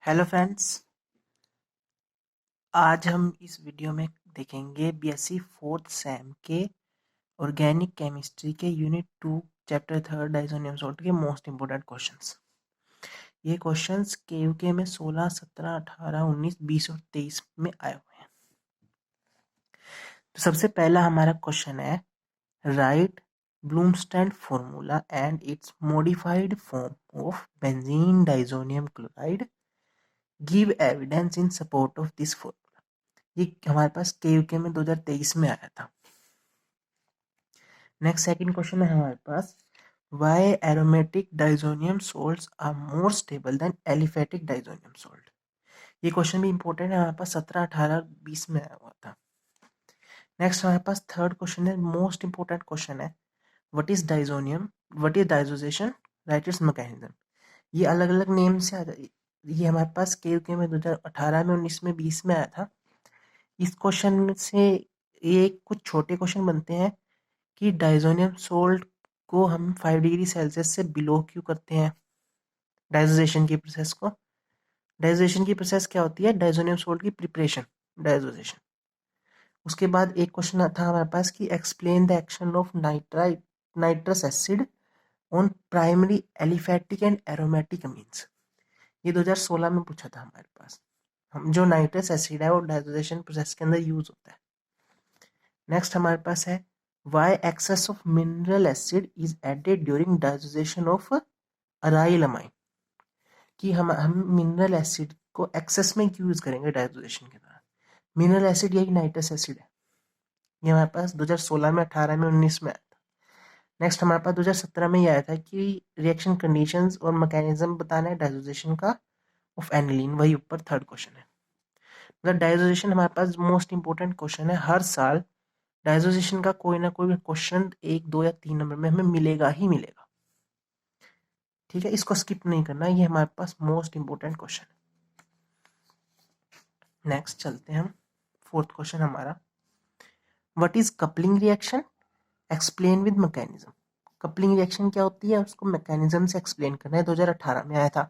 Hello friends, आज हम इस वीडियो में देखेंगे बीएससी फोर्थ सेम के ऑर्गेनिक केमिस्ट्री के यूनिट 2 चैप्टर 3 डाइसोनियम सॉल्ट के मोस्ट इंपोर्टेंट क्वेश्चंस। ये क्वेश्चंस केयूके में 16, 17, 18, 19, 20 और 23 में आए हुए हैं। तो सबसे पहला हमारा क्वेश्चन है, write Blomstrand formula and its modified form of benzene diazonium chloride, give evidence in support of this formula. ये हमारे पास केयूके में 2023 में आया था। नेक्स्ट सेकंड क्वेश्चन है हमारे पास, why aromatic diazonium salts are more stable than aliphatic diazonium salt. ये क्वेश्चन भी इंपॉर्टेंट है, हमारे पास 17, 18, 20 में आया हुआ था। नेक्स्ट हमारे पास थर्ड क्वेश्चन है, मोस्ट इंपॉर्टेंट क्वेश्चन है, what is diazonium, what is diazotisation, right its mechanism. ये अलग अलग नेम से ये हमारे पास केयूके में 2018 में, 19 में, 20 में आया था। इस क्वेश्चन से ये कुछ छोटे क्वेश्चन बनते हैं कि डाइजोनियम सोल्ट को हम 5 डिग्री सेल्सियस से बिलो क्यों करते हैं, डाइजोजेशन की प्रोसेस को। डाइजोजेशन की प्रोसेस क्या होती है, डाइजोनियम सोल्ट की प्रिपरेशन, डाइजोजेशन। उसके बाद एक क्वेश्चन था हमारे पास कि explain the action of nitrous acid on primary aliphatic and aromatic amines. ये 2016 में पूछा था हमारे पास। हम जो नाइट्रस एसिड है वो डाइजोजेशन प्रोसेस के अंदर यूज होता है। नेक्स्ट हमारे पास है, why excess of mineral acid is added during digestion of aryl amine. कि हम मिनरल एसिड को एक्सेस में क्यों यूज करेंगे डाइजेशन के दौरान। मिनरल एसिड यही नाइट्रस एसिड है। ये हमारे पास 2016 में, 18 में, 19 में आया था। नेक्स्ट हमारे पास 2017 में ये आया था कि रिएक्शन कंडीशंस और मैकेनिज्म बताना है डाइजेशन का ऑफ एनिलीन। वही ऊपर थर्ड क्वेश्चन है। मतलब डाइजेशन हमारे पास मोस्ट इंपोर्टेंट क्वेश्चन है। हर साल डाइजेशन का कोई ना कोई क्वेश्चन 1, 2 या 3 नंबर में हमें मिलेगा ही मिलेगा। ठीक है, इसको स्किप नहीं करना, ये हमारे पास मोस्ट इंपोर्टेंट क्वेश्चन है। नेक्स्ट चलते हैं हम, फोर्थ क्वेश्चन हमारा, what is coupling reaction, explain with mechanism. Coupling reaction क्या होती है, उसको मैकेनिज्म से एक्सप्लेन करना है। 2018 में आया था।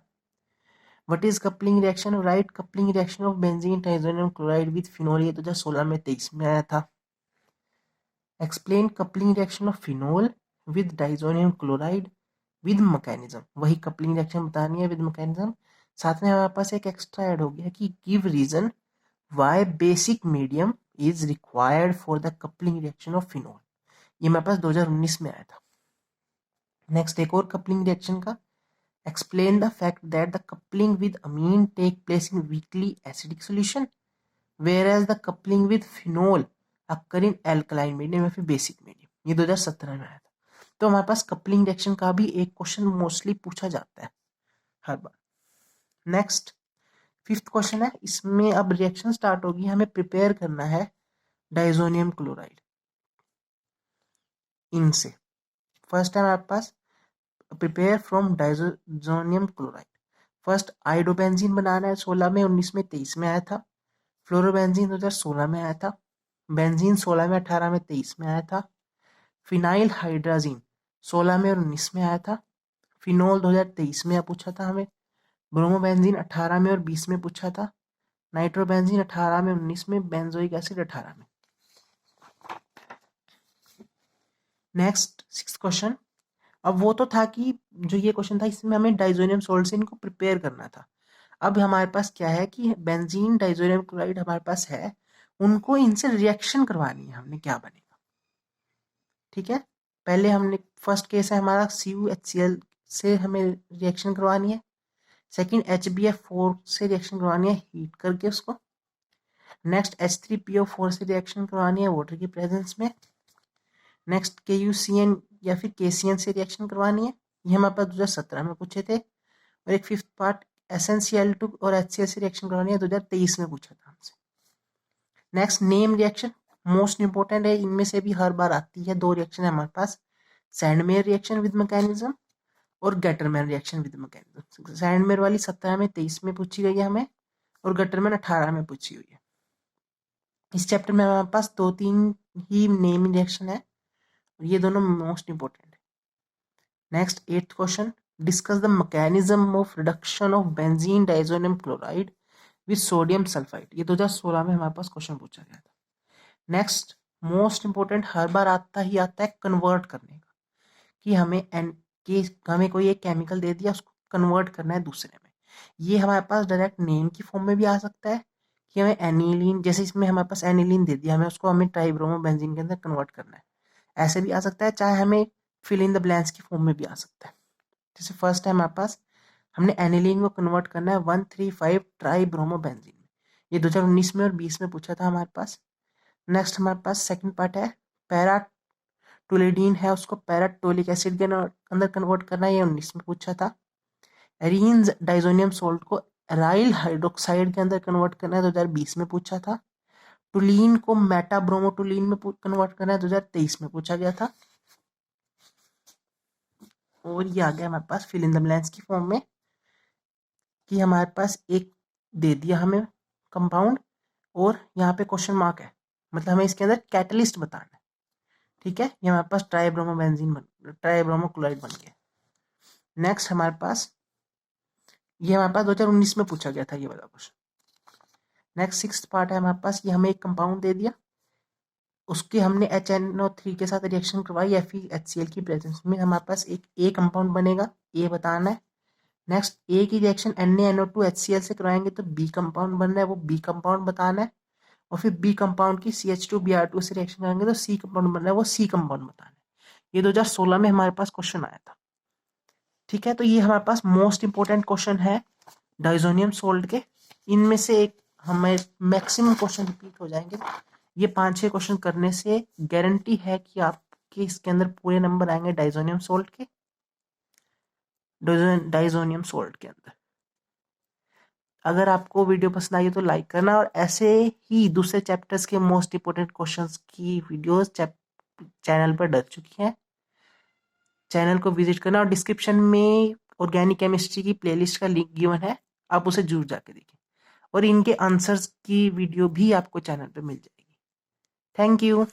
What is coupling reaction, right coupling reaction of benzene diazonium chloride with phenol. ये 2016 में, 23 में आया था। Explain coupling reaction of phenol with diazonium chloride with mechanism. वही कपलिंग रिएक्शन बतानी है विद मैकेनिज्म। साथ में हमारे पास एक एक्स्ट्रा ऐड हो गया कि give reason why basic medium is required for the coupling reaction of phenol. ये मेरे पास 2019 में आया था। नेक्स्ट एक और कपलिंग रिएक्शन का, explain the fact that the coupling with amine take place in weakly acidic solution whereas the coupling with phenol occur in alkaline medium या फिर बेसिक मीडियम। ये 2017 में आया था। तो हमारे पास कपलिंग रिएक्शन का भी एक क्वेश्चन मोस्टली पूछा जाता है हर बार। नेक्स्ट फिफ्थ क्वेश्चन है, इसमें अब रिएक्शन स्टार्ट होगी, हमें प्रिपेयर करना है डाइजोनियम क्लोराइड इनसे। फर्स्ट है हमारे पास prepare from diazonium chloride. First iodobenzene बनाना है, 16 में, 19 में, 23 में आया था। फ्लोरोबेंजीन 2016 में आया था। बेंजीन 16 में, 18 में, 23 में आया था। फिनाइल हाइड्राजीन 16 में और 19 में आया था। फिनोल 2023 में पूछा था हमें। ब्रोमोबेंजीन 18 में और 20 में पूछा था। नाइट्रोबेंजीन 18 में, 19 में। बेंजोइक एसिड 18 में। नेक्स्ट सिक्स क्वेश्चन, अब वो तो था कि जो ये क्वेश्चन था इसमें हमें डाइजोनियम सॉल्ट से इनको प्रिपेयर करना था। अब हमारे पास क्या है कि बेंजीन डाइजोनियम क्लोराइड हमारे पास है, उनको इनसे रिएक्शन करवानी है हमने, क्या बनेगा। ठीक है, पहले हमने फर्स्ट केस है हमारा CuHCl से हमें रिएक्शन करवानी है। सेकंड HbF4 से रिएक्शन करवानी है हीट करके उसको। नेक्स्ट H3PO4 से रिएक्शन करवानी है वाटर की प्रेजेंस में। नेक्स्ट KUCN या फिर KCN से रिएक्शन करवानी है। ये हमारे पास 2017 में पूछे थे। और एक फिफ्थ पार्ट SnCl2 और HCl से रिएक्शन करवानी है, 2023 में पूछा था हमसे। Next name reaction most important है, इनमें से भी हर बार आती है। दो रिएक्शन है हमारे पास, सैंडमेयर रिएक्शन विद मैकेनिज्म और Gattermann reaction with mechanism. Sandmeyer वाली 17 में, 23 में पूछी गई है हमें, और गटरमैन 18 में पूछी हुई है। इस चैप्टर में हमारे पास 2-3 ही नेम रिएक्शन है, और ये दोनों मोस्ट इंपोर्टेंट है। Next eighth question, discuss the mechanism of reduction of benzene diazonium chloride with sodium sulphide. ये 2016 में हमारे पास क्वेश्चन पूछा गया था। नेक्स्ट मोस्ट इंपोर्टेंट, हर बार आता है कन्वर्ट करने का, कि हमें कोई एक केमिकल दे दिया, उसको कन्वर्ट करना है दूसरे में। ये हमारे पास डायरेक्ट नेम की फॉर्म में भी आ सकता है कि हमें एनिलीन, जैसे इसमें हमारे पास एनिलीन दे दिया, हमें ट्राइब्रोमो बेंजीन के अंदर कन्वर्ट करना है। ऐसे भी आ सकता है, चाहे हमें फिल इन द ब्लैंक्स की फॉर्म में भी आ सकता है। जैसे फर्स्ट है हमारे पास, हमने एनिलीन को कन्वर्ट करना है 135 ट्राइब्रोमो बेंजीन में। ये 2019 में और 20 में पूछा था हमारे पास। नेक्स्ट हमारे पास सेकंड पार्ट है, पैराटोलिडीन है, उसको पैराटोलिक एसिड के अंदर कन्वर्ट करना है, ये 19 में पूछा था। एरीन्स डाइजोनियम सोल्ट को एराइल हाइड्रोक्साइड के अंदर कन्वर्ट करना है, 2020 में पूछा था। टुलीन को मेटाब्रोमोटुलीन में कन्वर्ट करना है, 2023 में पूछा गया था। और ये आ गया हमारे पास फिल इन द ब्लैंक्स की फॉर्म में, कि हमारे पास एक दे दिया हमें कंपाउंड और यहाँ पे क्वेश्चन मार्क है, मतलब हमें इसके अंदर कैटलिस्ट बताना है। ठीक है, ये हमारे पास ट्राइब्रोमो क्लोराइड बन गया। नेक्स्ट हमारे पास, ये हमारे पास 2019 में पूछा गया था ये वाला क्वेश्चन। नेक्स्ट सिक्स्थ पार्ट है हमारे पास, ये हमें एक कंपाउंड दे दिया, उसके हमने HNO3 के साथ रिएक्शन करवाई FeHCl की प्रेजेंस में, हमारे पास एक ए कंपाउंड बनेगा, ये बताना है। नेक्स्ट ए की रिएक्शन NaNO2HCl से करवाएंगे तो बी कंपाउंड बन रहा है, वो बी कंपाउंड बताना है। और फिर बी कंपाउंड की CH2Br2 से रिएक्शन करेंगे तो सी कंपाउंड बन रहा है, वो सी कंपाउंड बताना है। ये 2016 में हमारे पास क्वेश्चन आया था। ठीक है, तो ये हमारे पास मोस्ट इंपोर्टेंट क्वेश्चन है डाइजोनियम सोल्ट के। इनमें से एक हमें मैक्सिमम क्वेश्चन रिपीट हो जाएंगे। ये 5-6 क्वेश्चन करने से गारंटी है कि आपके इसके अंदर पूरे नंबर आएंगे डाइजोनियम सोल्ट के, डाइजोनियम सोल्ट के अंदर। अगर आपको वीडियो पसंद आई तो लाइक करना, और ऐसे ही दूसरे चैप्टर्स के मोस्ट इंपोर्टेंट क्वेश्चंस की वीडियोस चैनल पर डल चुकी हैं। चैनल को विजिट करना, और डिस्क्रिप्शन में ऑर्गेनिक केमिस्ट्री की प्लेलिस्ट का लिंक गिवन है, आप उसे जरूर जाके देखें। और इनके आंसर्स की वीडियो भी आपको चैनल पे मिल जाएगी। Thank you.